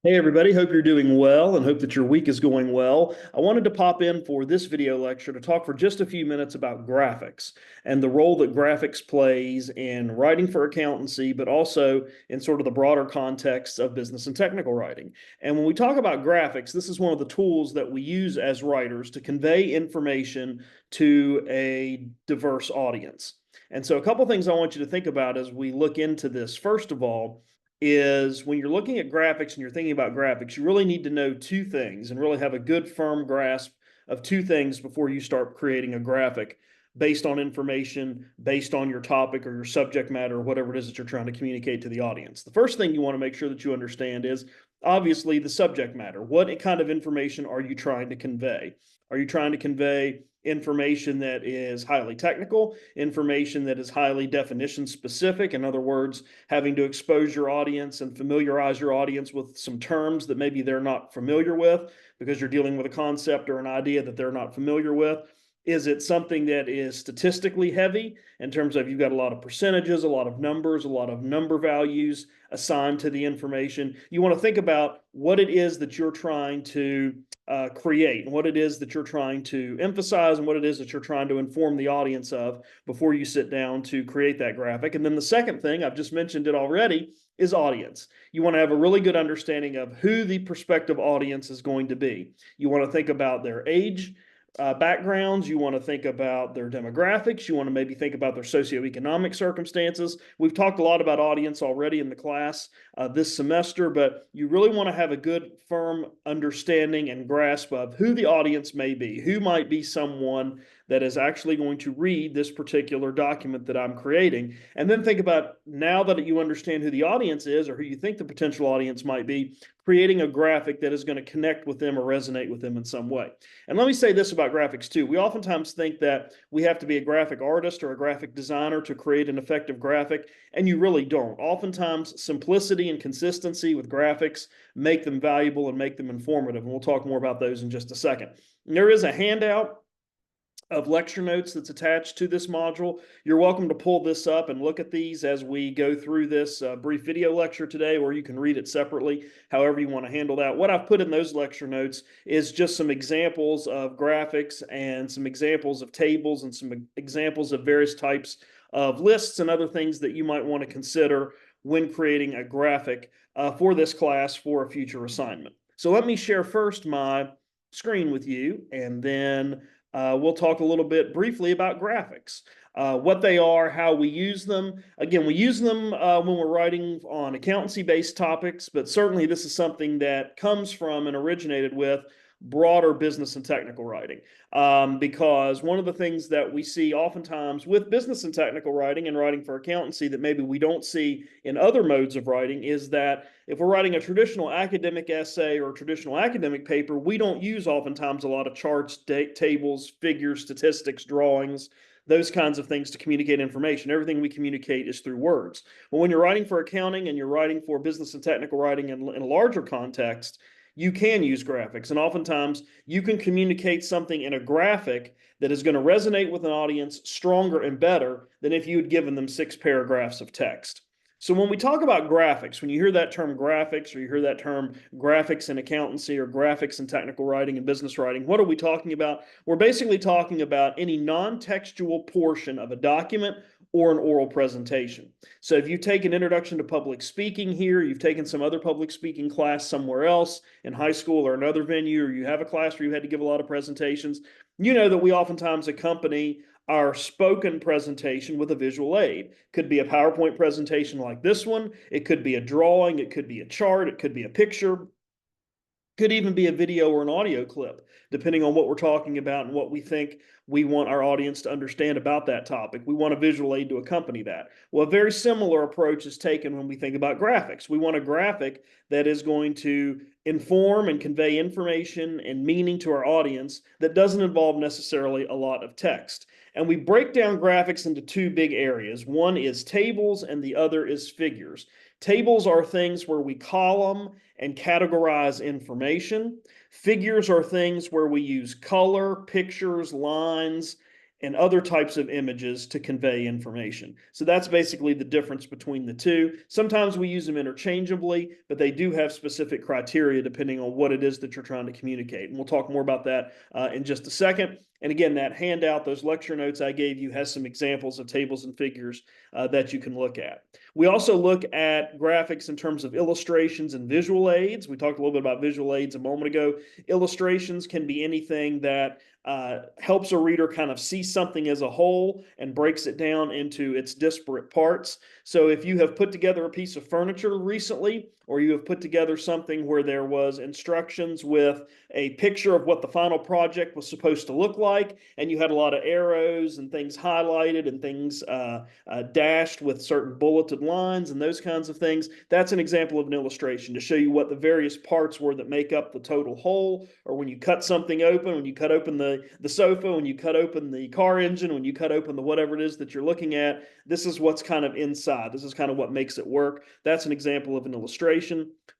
Hey everybody, hope you're doing well and hope that your week is going well. I wanted to pop in for this video lecture to talk for just a few minutes about graphics and the role that graphics plays in writing for accountancy, but also in sort of the broader context of business and technical writing. And when we talk about graphics, this is one of the tools that we use as writers to convey information to a diverse audience. And so a couple things I want you to think about as we look into this. First of all, is when you're looking at graphics and you're thinking about graphics, you really need to know two things and really have a good firm grasp of two things before you start creating a graphic based on information, based on your topic or your subject matter, or whatever it is that you're trying to communicate to the audience. The first thing you want to make sure that you understand is obviously the subject matter. What kind of information are you trying to convey? Are you trying to convey information that is highly technical, information that is highly definition specific? In other words, having to expose your audience and familiarize your audience with some terms that maybe they're not familiar with because you're dealing with a concept or an idea that they're not familiar with? Is it something that is statistically heavy in terms of you've got a lot of percentages, a lot of numbers, a lot of number values assigned to the information? You want to think about what it is that you're trying to create and what it is that you're trying to emphasize and what it is that you're trying to inform the audience of before you sit down to create that graphic. And then the second thing, I've just mentioned it already, is audience. You want to have a really good understanding of who the prospective audience is going to be. You want to think about their age, backgrounds. You want to think about their demographics. You want to maybe think about their socioeconomic circumstances. We've talked a lot about audience already in the class this semester, but you really want to have a good, firm understanding and grasp of who the audience may be, who might be someone that is actually going to read this particular document that I'm creating. And then think about, now that you understand who the audience is or who you think the potential audience might be, creating a graphic that is going to connect with them or resonate with them in some way. And let me say this about graphics too. We oftentimes think that we have to be a graphic artist or a graphic designer to create an effective graphic, and you really don't. Oftentimes, simplicity and consistency with graphics make them valuable and make them informative, and we'll talk more about those in just a second. And there is a handout of lecture notes that's attached to this module. You're welcome to pull this up and look at these as we go through this brief video lecture today, or you can read it separately, however you want to handle that. What I've put in those lecture notes is just some examples of graphics and some examples of tables and some examples of various types of lists and other things that you might want to consider when creating a graphic for this class for a future assignment. So let me share first my screen with you, and then we'll talk a little bit briefly about graphics, what they are, how we use them. Again, we use them when we're writing on accountancy-based topics, but certainly this is something that comes from and originated with broader business and technical writing. Because one of the things that we see oftentimes with business and technical writing and writing for accountancy that maybe we don't see in other modes of writing is that if we're writing a traditional academic essay or a traditional academic paper, we don't use oftentimes a lot of charts, tables, figures, statistics, drawings, those kinds of things to communicate information. Everything we communicate is through words. But when you're writing for accounting and you're writing for business and technical writing in a larger context, you can use graphics. And oftentimes you can communicate something in a graphic that is going to resonate with an audience stronger and better than if you had given them 6 paragraphs of text. So when we talk about graphics, when you hear that term graphics, or you hear that term graphics in accountancy or graphics in technical writing and business writing, what are we talking about? We're basically talking about any non-textual portion of a document or an oral presentation. So if you take an introduction to public speaking here, you've taken some other public speaking class somewhere else in high school or another venue, or you have a class where you had to give a lot of presentations, you know that we oftentimes accompany our spoken presentation with a visual aid. Could be a PowerPoint presentation like this one. It could be a drawing. It could be a chart. It could be a picture. Could even be a video or an audio clip, depending on what we're talking about and what we think we want our audience to understand about that topic. We want a visual aid to accompany that. Well, a very similar approach is taken when we think about graphics. We want a graphic that is going to inform and convey information and meaning to our audience that doesn't involve necessarily a lot of text. And we break down graphics into 2 big areas. One is tables and the other is figures. Tables are things where we column and categorize information. Figures are things where we use color, pictures, lines, and other types of images to convey information. So that's basically the difference between the two. Sometimes we use them interchangeably, but they do have specific criteria depending on what it is that you're trying to communicate. And we'll talk more about that in just a second. And again, that handout, those lecture notes I gave you, has some examples of tables and figures that you can look at. We also look at graphics in terms of illustrations and visual aids. We talked a little bit about visual aids a moment ago. Illustrations can be anything that helps a reader kind of see something as a whole and breaks it down into its disparate parts. So if you have put together a piece of furniture recently, or you have put together something where there was instructions with a picture of what the final project was supposed to look like, and you had a lot of arrows and things highlighted and things dashed with certain bulleted lines and those kinds of things, that's an example of an illustration to show you what the various parts were that make up the total whole. Or when you cut something open, when you cut open the sofa, when you cut open the car engine, when you cut open the whatever it is that you're looking at, this is what's kind of inside. This is kind of what makes it work. That's an example of an illustration.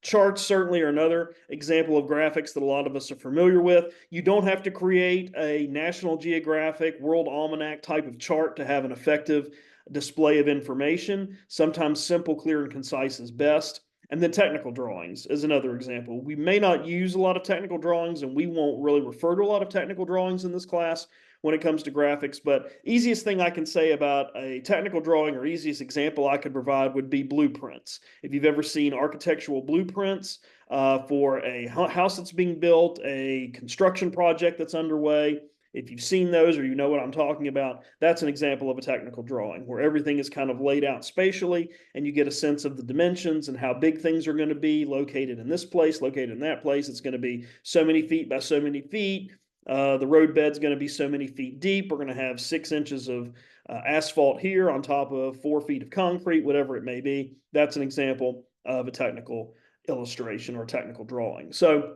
Charts certainly are another example of graphics that a lot of us are familiar with. You don't have to create a National Geographic World Almanac type of chart to have an effective display of information. Sometimes simple, clear, and concise is best. And then technical drawings is another example. We may not use a lot of technical drawings, and we won't really refer to a lot of technical drawings in this class when it comes to graphics, but easiest thing I can say about a technical drawing, or easiest example I could provide, would be blueprints. If you've ever seen architectural blueprints for a house that's being built, a construction project that's underway, if you've seen those or you know what I'm talking about, that's an example of a technical drawing where everything is kind of laid out spatially and you get a sense of the dimensions and how big things are going to be located in this place, located in that place. It's going to be so many feet by so many feet. The road bed's going to be so many feet deep. We're going to have 6 inches of asphalt here on top of 4 feet of concrete, whatever it may be. That's an example of a technical illustration or technical drawing. So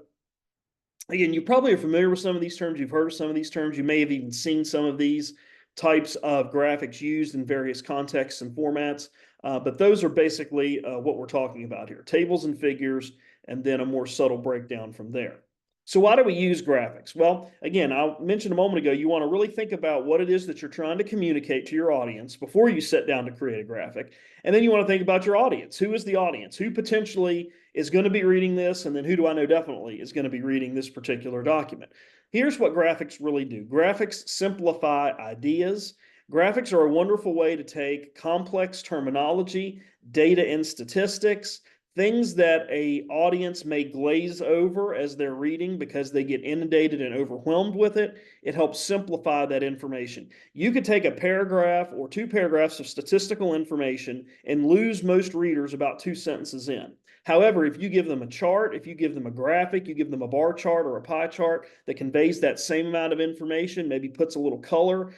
again, you probably are familiar with some of these terms. You've heard of some of these terms. You may have even seen some of these types of graphics used in various contexts and formats. But those are basically what we're talking about here. Tables and figures, and then a more subtle breakdown from there. So why do we use graphics? Well, again, I mentioned a moment ago, you want to really think about what it is that you're trying to communicate to your audience before you sit down to create a graphic. And then you want to think about your audience. Who is the audience? Who potentially is going to be reading this? And then who do I know definitely is going to be reading this particular document? Here's what graphics really do. Graphics simplify ideas. Graphics are a wonderful way to take complex terminology, data and statistics, things that an audience may glaze over as they're reading because they get inundated and overwhelmed with it. It helps simplify that information. You could take a paragraph or 2 paragraphs of statistical information and lose most readers about 2 sentences in. However, if you give them a chart, if you give them a graphic, you give them a bar chart or a pie chart that conveys that same amount of information, maybe puts a little color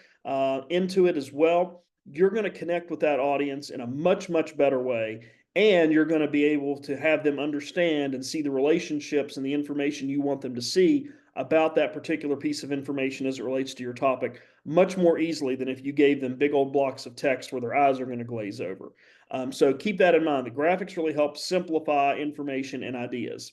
into it as well, you're going to connect with that audience in a much, much better way. And you're going to be able to have them understand and see the relationships and the information you want them to see about that particular piece of information as it relates to your topic much more easily than if you gave them big old blocks of text where their eyes are going to glaze over. So keep that in mind. The graphics really help simplify information and ideas.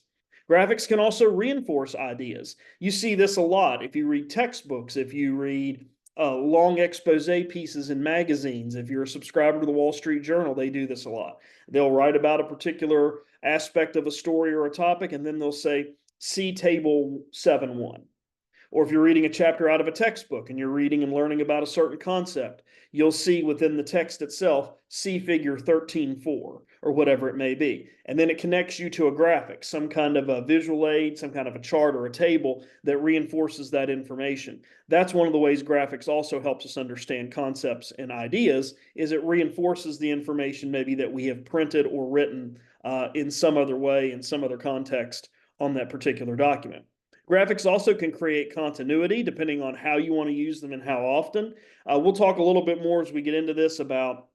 Graphics can also reinforce ideas. You see this a lot if you read textbooks, if you read long expose pieces in magazines. If you're a subscriber to the Wall Street Journal, they do this a lot. They'll write about a particular aspect of a story or a topic, and then they'll say, see table 7.1. Or if you're reading a chapter out of a textbook and you're reading and learning about a certain concept, you'll see within the text itself, see figure 13.4 or whatever it may be. And then it connects you to a graphic, some kind of a visual aid, some kind of a chart or a table that reinforces that information. That's one of the ways graphics also helps us understand concepts and ideas, is it reinforces the information maybe that we have printed or written in some other way, in some other context on that particular document. Graphics also can create continuity depending on how you want to use them and how often. We'll talk a little bit more as we get into this about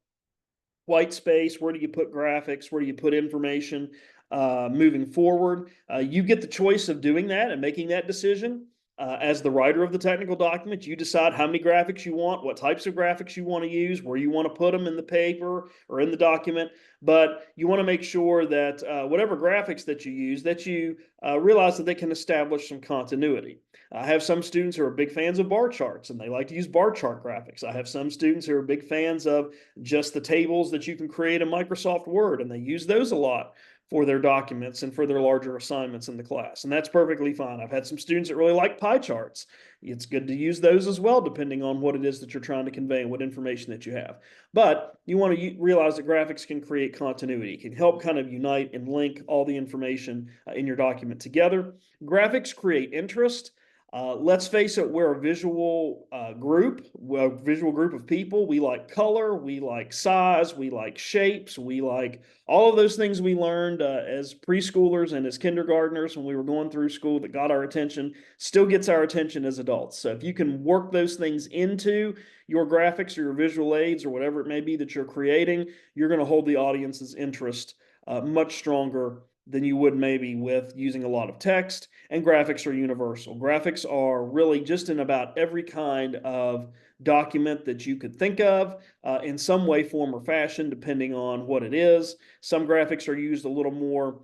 white space, where do you put graphics, where do you put information moving forward. You get the choice of doing that and making that decision. As the writer of the technical document, you decide how many graphics you want, what types of graphics you want to use, where you want to put them in the paper or in the document. But you want to make sure that whatever graphics that you use, that you realize that they can establish some continuity. I have some students who are big fans of bar charts and they like to use bar chart graphics. I have some students who are big fans of just the tables that you can create in Microsoft Word, and they use those a lot for their documents and for their larger assignments in the class. And that's perfectly fine. I've had some students that really like pie charts. It's good to use those as well, depending on what it is that you're trying to convey and what information that you have. But you want to realize that graphics can create continuity. It can help kind of unite and link all the information in your document together. Graphics create interest. Let's face it, we're a visual group of people. We like color, we like size, we like shapes, we like all of those things we learned as preschoolers and as kindergartners when we were going through school that got our attention, still gets our attention as adults. So if you can work those things into your graphics or your visual aids or whatever it may be that you're creating, you're going to hold the audience's interest much stronger than you would maybe with using a lot of text. And graphics are universal. Graphics are really just in about every kind of document that you could think of in some way, form, or fashion, depending on what it is. Some graphics are used a little more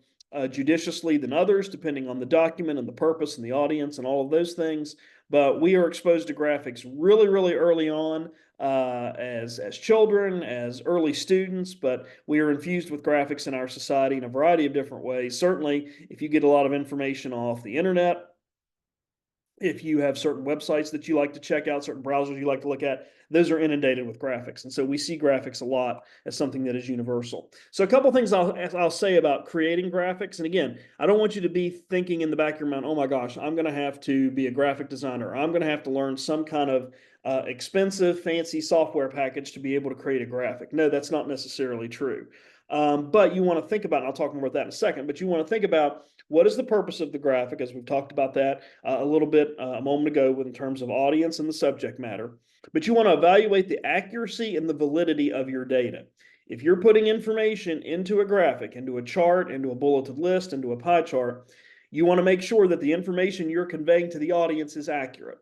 judiciously than others, depending on the document and the purpose and the audience and all of those things. But we are exposed to graphics really, really early on as children, as early students, but we are infused with graphics in our society in a variety of different ways. Certainly, if you get a lot of information off the internet, if you have certain websites that you like to check out, certain browsers you like to look at, those are inundated with graphics. And so we see graphics a lot as something that is universal. So a couple of things I'll say about creating graphics. And again, I don't want you to be thinking in the back of your mind, oh my gosh, I'm going to have to be a graphic designer. I'm going to have to learn some kind of expensive, fancy software package to be able to create a graphic. No, that's not necessarily true. But you want to think about, and I'll talk more about that in a second, but you want to think about what is the purpose of the graphic, as we've talked about that a little bit a moment ago in terms of audience and the subject matter. But you want to evaluate the accuracy and the validity of your data. If you're putting information into a graphic, into a chart, into a bulleted list, into a pie chart, you want to make sure that the information you're conveying to the audience is accurate.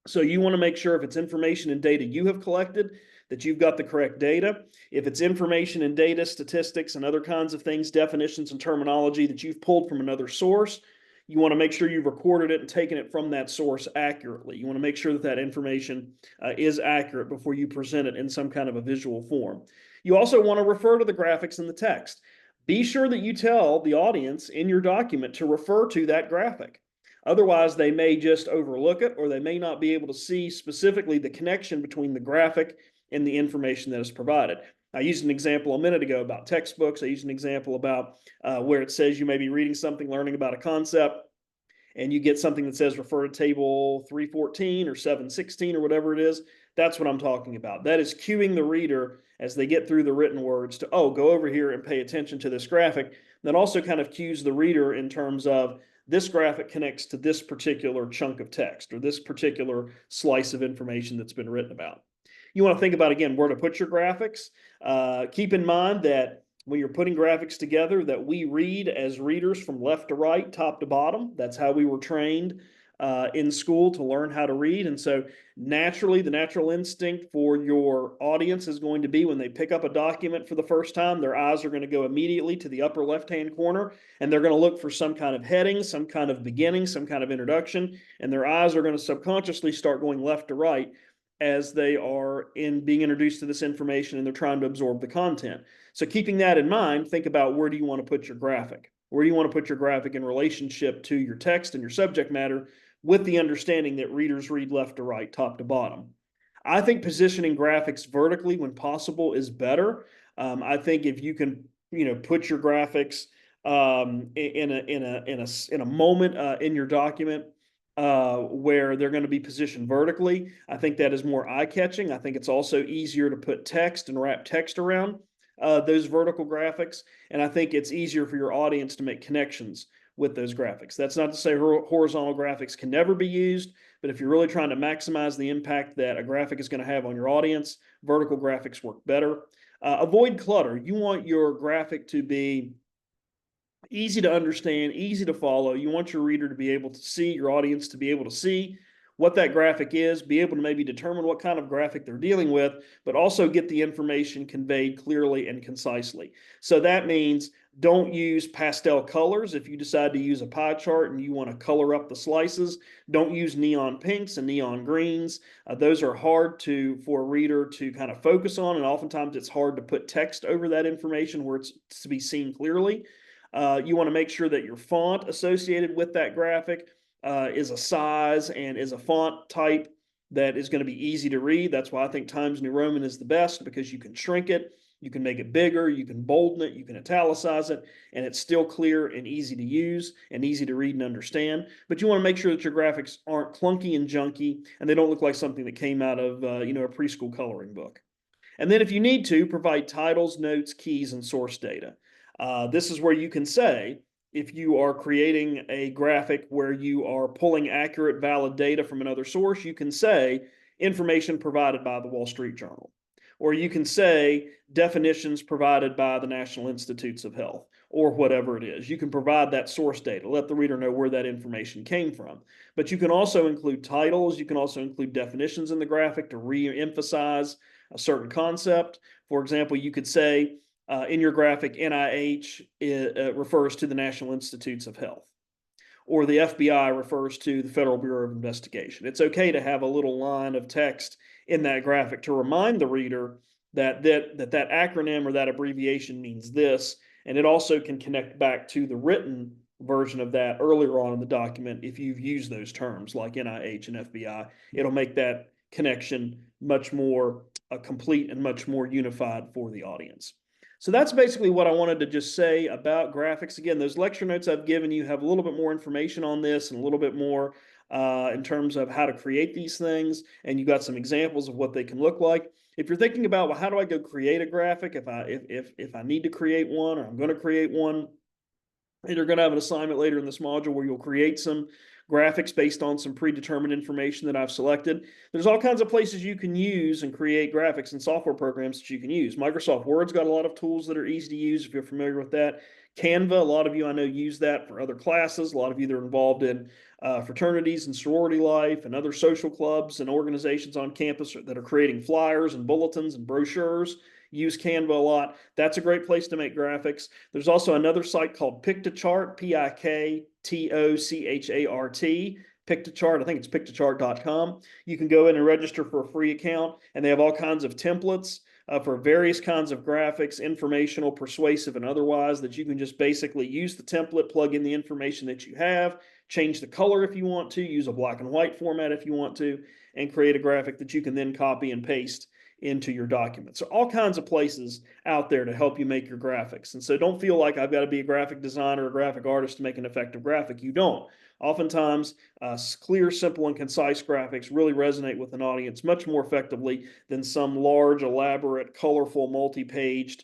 So you want to make sure if it's information and data you have collected, that you've got the correct data. If it's information and data, statistics, and other kinds of things, definitions and terminology that you've pulled from another source, you want to make sure you've recorded it and taken it from that source accurately. You want to make sure that that information is accurate before you present it in some kind of a visual form. You also want to refer to the graphics in the text. Be sure that you tell the audience in your document to refer to that graphic. Otherwise, they may just overlook it, or they may not be able to see specifically the connection between the graphic and the information that is provided. I used an example a minute ago about textbooks. I used an example about where it says you may be reading something, learning about a concept, and you get something that says refer to table 314 or 716 or whatever it is. That's what I'm talking about. That is cueing the reader as they get through the written words to, oh, go over here and pay attention to this graphic. That also kind of cues the reader in terms of this graphic connects to this particular chunk of text or this particular slice of information that's been written about. You want to think about, again, where to put your graphics. Keep in mind that when you're putting graphics together, that we read as readers from left to right, top to bottom. That's how we were trained in school to learn how to read. And so naturally, the natural instinct for your audience is going to be when they pick up a document for the first time, their eyes are going to go immediately to the upper left-hand corner, and they're going to look for some kind of heading, some kind of beginning, some kind of introduction, and their eyes are going to subconsciously start going left to right as they are being introduced to this information and they're trying to absorb the content. So keeping that in mind, think about where do you want to put your graphic? Where do you want to put your graphic in relationship to your text and your subject matter, with the understanding that readers read left to right, top to bottom. I think positioning graphics vertically when possible is better. I think if you can, put your graphics in a moment in your document where they're going to be positioned vertically, I think that is more eye-catching. I think it's also easier to put text and wrap text around those vertical graphics, and I think it's easier for your audience to make connections with those graphics. That's not to say horizontal graphics can never be used, but if you're really trying to maximize the impact that a graphic is going to have on your audience, vertical graphics work better. Avoid clutter. You want your graphic to be easy to understand, easy to follow. You want your reader to be able to see, your audience to be able to see what that graphic is, be able to maybe determine what kind of graphic they're dealing with, but also get the information conveyed clearly and concisely. So that means don't use pastel colors. If you decide to use a pie chart and you want to color up the slices, don't use neon pinks and neon greens. Those are hard for a reader to kind of focus on, and oftentimes it's hard to put text over that information where it's to be seen clearly. You want to make sure that your font associated with that graphic is a size and is a font type that is going to be easy to read. That's why I think Times New Roman is the best, because you can shrink it, you can make it bigger, you can bolden it, you can italicize it, and it's still clear and easy to use and easy to read and understand. But you want to make sure that your graphics aren't clunky and junky, and they don't look like something that came out of a preschool coloring book. And then if you need to, provide titles, notes, keys, and source data. This is where you can say, if you are creating a graphic where you are pulling accurate, valid data from another source, you can say information provided by the Wall Street Journal. Or you can say definitions provided by the National Institutes of Health, or whatever it is. You can provide that source data, let the reader know where that information came from. But you can also include titles, you can also include definitions in the graphic to re-emphasize a certain concept. For example, you could say in your graphic, NIH refers to the National Institutes of Health, or the FBI refers to the Federal Bureau of Investigation. It's okay to have a little line of text in that graphic to remind the reader that acronym or that abbreviation means this, and it also can connect back to the written version of that earlier on in the document if you've used those terms like NIH and FBI. It'll make that connection much more complete and much more unified for the audience. So that's basically what I wanted to just say about graphics. Again, those lecture notes I've given you have a little bit more information on this and a little bit more in terms of how to create these things. And you got some examples of what they can look like. If you're thinking about, well, how do I go create a graphic if I need to create one, or I'm going to create one, and you're going to have an assignment later in this module where you'll create some graphics based on some predetermined information that I've selected. There's all kinds of places you can use and create graphics and software programs that you can use. Microsoft Word's got a lot of tools that are easy to use if you're familiar with that. Canva, a lot of you I know use that for other classes. A lot of you that are involved in fraternities and sorority life and other social clubs and organizations on campus that are creating flyers and bulletins and brochures use Canva a lot. That's a great place to make graphics. There's also another site called Pictochart, P-I-K-T-O-C-H-A-R-T. Pictochart, I think it's pictochart.com. You can go in and register for a free account, and they have all kinds of templates for various kinds of graphics, informational, persuasive, and otherwise, that you can just basically use the template, plug in the information that you have, change the color if you want to, use a black and white format if you want to, and create a graphic that you can then copy and paste into your document. So all kinds of places out there to help you make your graphics. And so don't feel like I've got to be a graphic designer or a graphic artist to make an effective graphic. You don't. Oftentimes, clear, simple, and concise graphics really resonate with an audience much more effectively than some large, elaborate, colorful, multi-paged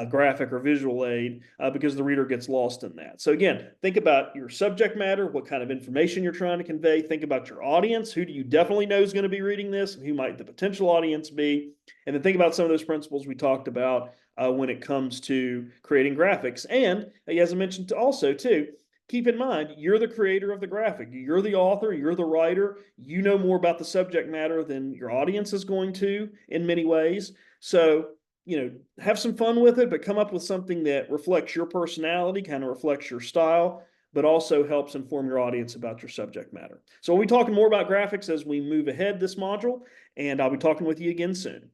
graphic or visual aid because the reader gets lost in that. So again, think about your subject matter, what kind of information you're trying to convey. Think about your audience. Who do you definitely know is going to be reading this, and who might the potential audience be? And then think about some of those principles we talked about when it comes to creating graphics. And as I mentioned also too, keep in mind, you're the creator of the graphic. You're the author, you're the writer. You know more about the subject matter than your audience is going to in many ways. So have some fun with it, but come up with something that reflects your personality, kind of reflects your style, but also helps inform your audience about your subject matter. So we'll be talking more about graphics as we move ahead this module, and I'll be talking with you again soon.